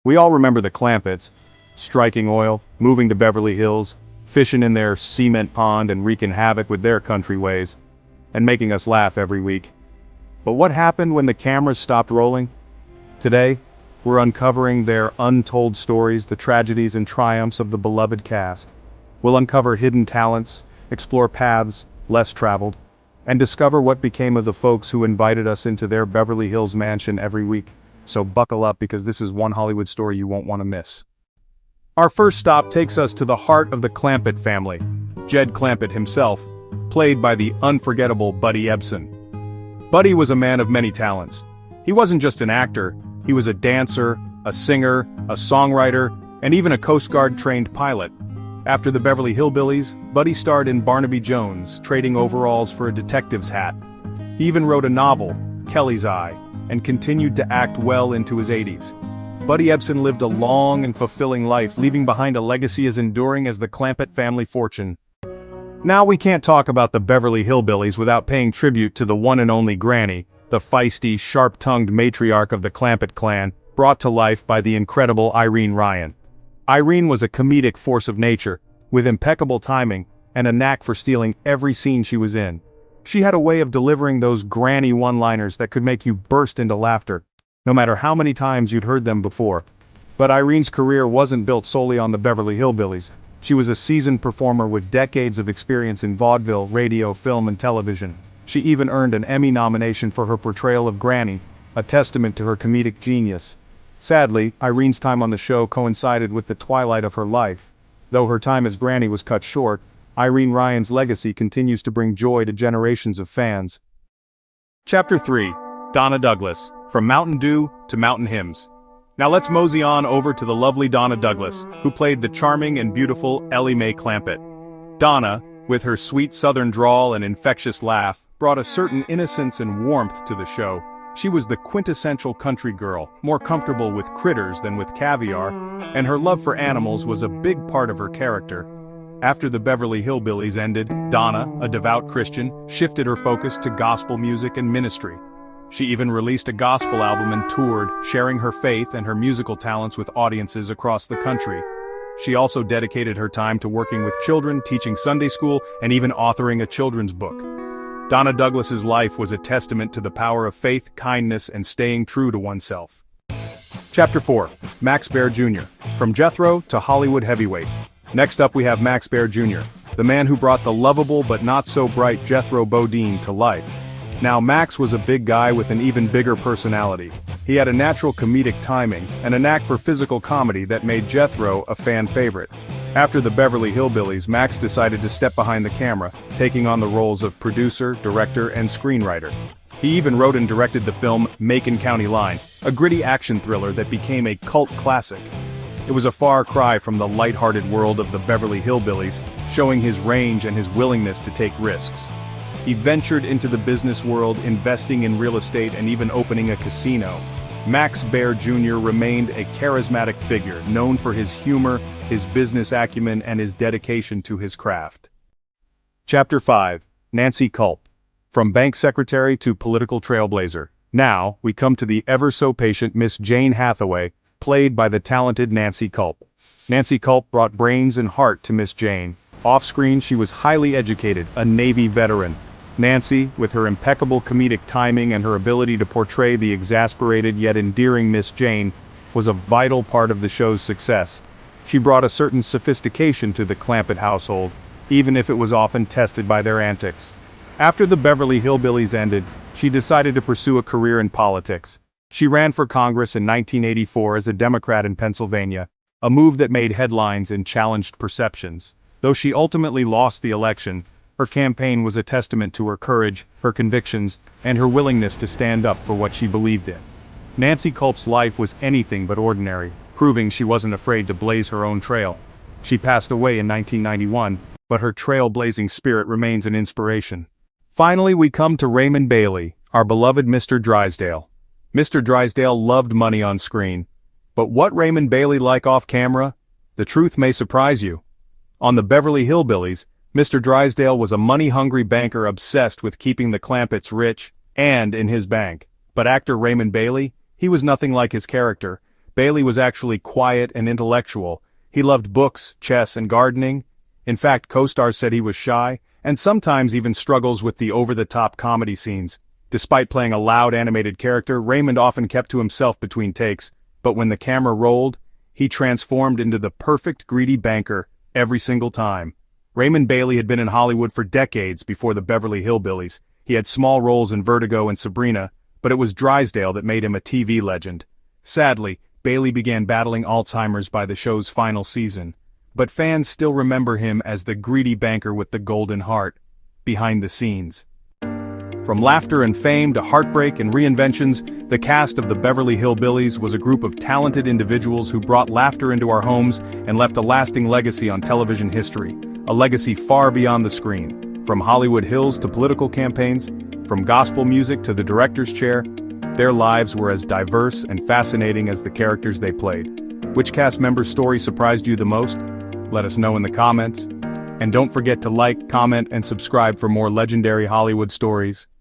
We all remember the Clampetts, striking oil, moving to Beverly Hills, fishing in their cement pond and wreaking havoc with their country ways, and making us laugh every week. But what happened when the cameras stopped rolling? Today, we're uncovering their untold stories, the tragedies and triumphs of the beloved cast. We'll uncover hidden talents, explore paths less traveled, and discover what became of the folks who invited us into their Beverly Hills mansion every week. So buckle up, because this is one Hollywood story you won't want to miss. Our first stop takes us to the heart of the Clampett family. Jed Clampett himself, played by the unforgettable Buddy Epson. Buddy was a man of many talents. He wasn't just an actor, he was a dancer, a singer, a songwriter, and even a Coast Guard-trained pilot. After the Beverly Hillbillies, Buddy starred in Barnaby Jones, trading overalls for a detective's hat. He even wrote a novel, Kelly's Eye, and continued to act well into his 80s. Buddy Epson lived a long and fulfilling life, leaving behind a legacy as enduring as the Clampett family fortune. Now we can't talk about the Beverly Hillbillies without paying tribute to the one and only Granny, the feisty, sharp-tongued matriarch of the Clampett clan, brought to life by the incredible Irene Ryan. Irene was a comedic force of nature, with impeccable timing and a knack for stealing every scene she was in. She had a way of delivering those Granny one-liners that could make you burst into laughter, no matter how many times you'd heard them before. But Irene's career wasn't built solely on the Beverly Hillbillies. She was a seasoned performer with decades of experience in vaudeville, radio, film, and television. She even earned an Emmy nomination for her portrayal of Granny, a testament to her comedic genius. Sadly, Irene's time on the show coincided with the twilight of her life. Though her time as Granny was cut short, Irene Ryan's legacy continues to bring joy to generations of fans. Chapter 3. Donna Douglas, From Mountain Dew to Mountain Hymns. Now let's mosey on over to the lovely Donna Douglas, who played the charming and beautiful Ellie Mae Clampett. Donna, with her sweet southern drawl and infectious laugh, brought a certain innocence and warmth to the show. She was the quintessential country girl, more comfortable with critters than with caviar, and her love for animals was a big part of her character. After the Beverly Hillbillies ended, Donna, a devout Christian, shifted her focus to gospel music and ministry. She even released a gospel album and toured, sharing her faith and her musical talents with audiences across the country. She also dedicated her time to working with children, teaching Sunday school, and even authoring a children's book. Donna Douglas's life was a testament to the power of faith, kindness, and staying true to oneself. Chapter 4. Max Baer Jr. From Jethro to Hollywood Heavyweight. Next up we have Max Baer Jr., the man who brought the lovable but not so bright Jethro Bodine to life. Now Max was a big guy with an even bigger personality. He had a natural comedic timing and a knack for physical comedy that made Jethro a fan favorite. After the Beverly Hillbillies, Max decided to step behind the camera, taking on the roles of producer, director, and screenwriter. He even wrote and directed the film Macon County Line, a gritty action thriller that became a cult classic. It was a far cry from the light-hearted world of the Beverly Hillbillies, showing his range and his willingness to take risks. He ventured into the business world, investing in real estate and even opening a casino. Max Baer Jr. remained a charismatic figure, known for his humor, his business acumen, and his dedication to his craft. Chapter 5. Nancy Culp. From bank secretary to political trailblazer. Now, we come to the ever-so-patient Miss Jane Hathaway, played by the talented Nancy Culp. Nancy Culp brought brains and heart to Miss Jane. Off-screen, she was highly educated, a Navy veteran. Nancy, with her impeccable comedic timing and her ability to portray the exasperated yet endearing Miss Jane, was a vital part of the show's success. She brought a certain sophistication to the Clampett household, even if it was often tested by their antics. After the Beverly Hillbillies ended, she decided to pursue a career in politics. She ran for Congress in 1984 as a Democrat in Pennsylvania, a move that made headlines and challenged perceptions. Though she ultimately lost the election, her campaign was a testament to her courage, her convictions, and her willingness to stand up for what she believed in. Nancy Culp's life was anything but ordinary, proving she wasn't afraid to blaze her own trail. She passed away in 1991, but her trailblazing spirit remains an inspiration. Finally, we come to Raymond Bailey, our beloved Mr. Drysdale. Mr. Drysdale loved money on screen. But what Raymond Bailey like off camera? The truth may surprise you. On the Beverly Hillbillies, Mr. Drysdale was a money-hungry banker obsessed with keeping the Clampetts rich and in his bank. But actor Raymond Bailey, he was nothing like his character. Bailey was actually quiet and intellectual. He loved books, chess, and gardening. In fact, co-stars said he was shy, and sometimes even struggles with the over-the-top comedy scenes. Despite playing a loud animated character, Raymond often kept to himself between takes, but when the camera rolled, he transformed into the perfect greedy banker every single time. Raymond Bailey had been in Hollywood for decades before the Beverly Hillbillies. He had small roles in Vertigo and Sabrina, but it was Drysdale that made him a TV legend. Sadly, Bailey began battling Alzheimer's by the show's final season, but fans still remember him as the greedy banker with the golden heart. Behind the scenes. From laughter and fame to heartbreak and reinventions, the cast of the Beverly Hillbillies was a group of talented individuals who brought laughter into our homes and left a lasting legacy on television history, a legacy far beyond the screen. From Hollywood Hills to political campaigns, from gospel music to the director's chair, their lives were as diverse and fascinating as the characters they played. Which cast member's story surprised you the most? Let us know in the comments. And don't forget to like, comment, and subscribe for more legendary Hollywood stories.